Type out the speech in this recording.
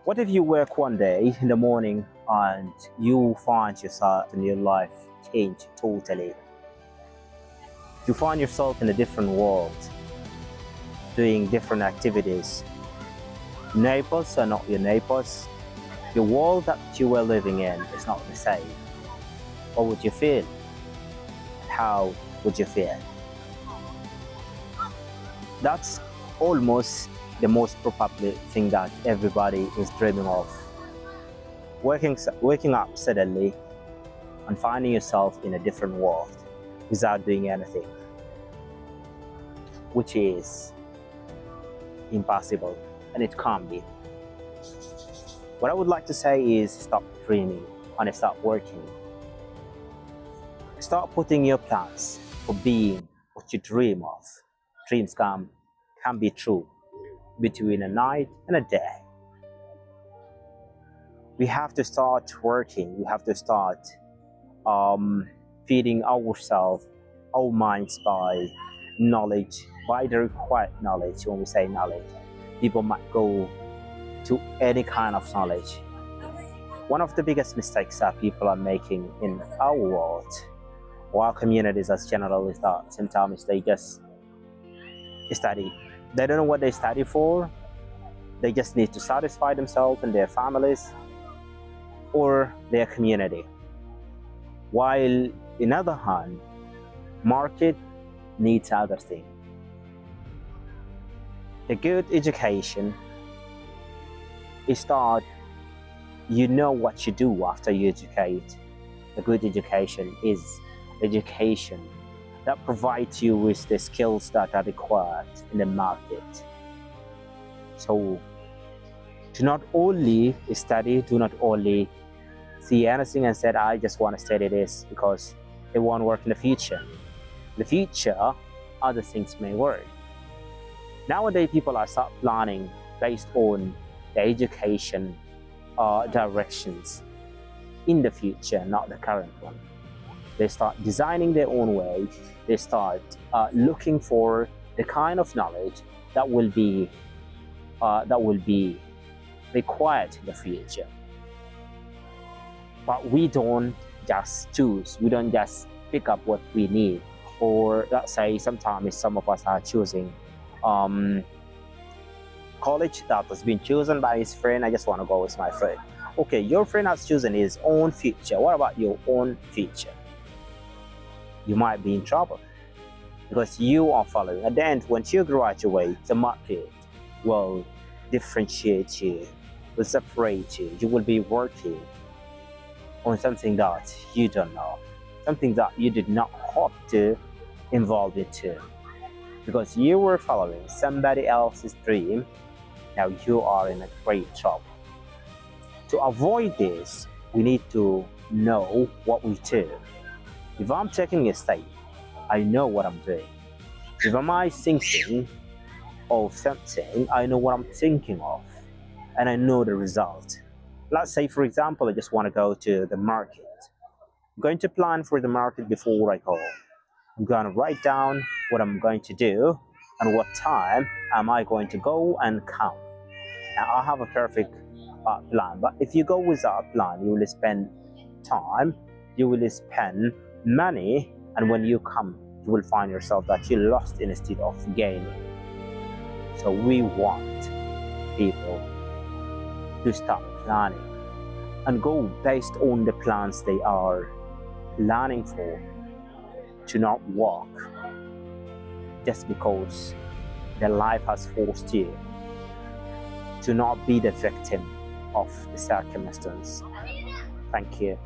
What if you wake one day in the morning and you find yourself in your life change totally? You find yourself in a different world, doing different activities. Neighbors are not your neighbors. The world that you were living in is not the same. What would you feel? How would you feel? That's almost the most probably thing that everybody is dreaming of. Waking up suddenly and finding yourself in a different world without doing anything, which is impossible, and it can't be. What I would like to say is stop dreaming and start working. Start putting your plans for being what you dream of. Dreams can be true between a night and a day. We have to start working. We have to start feeding ourselves, our minds by knowledge, by the required knowledge. When we say knowledge, people might go to any kind of knowledge. One of the biggest mistakes that people are making in our world, or our communities as general, is that sometimes they just study. They don't know what they study for. They just need to satisfy themselves and their families or their community. While in other hand, market needs other things. A good education is that you know what you do after you educate. A good education is education that provides you with the skills that are required in the market. So do not only study, do not only see anything and say, I just want to study this because it won't work in the future. In the future, other things may work. Nowadays, people are start planning based on the education directions in the future, not the current one. They start designing their own way. They start looking for the kind of knowledge that will be required in the future. But we don't just choose. We don't just pick up what we need. Or let's say sometimes some of us are choosing college that has been chosen by his friend. I just want to go with my friend. Okay, your friend has chosen his own future. What about your own future? You might be in trouble because you are following. At the end, once you graduate, the market will differentiate you, will separate you. You will be working on something that you don't know, something that you did not hope to involve into, because you were following somebody else's dream. Now you are in a great trouble. To avoid this, we need to know what we do. If I'm taking a step, I know what I'm doing. If I'm thinking of something, I know what I'm thinking of, and I know the result. Let's say, for example, I just want to go to the market. I'm going to plan for the market before I go. I'm going to write down what I'm going to do and what time am I going to go and come. Now, I have a perfect plan, but if you go without a plan, you will spend time, you will spend money, and when you come, you will find yourself that you lost instead of gaining. So we want people to start planning and go based on the plans they are planning for, to not walk just because the life has forced you, to not be the victim of the circumstance. Thank you.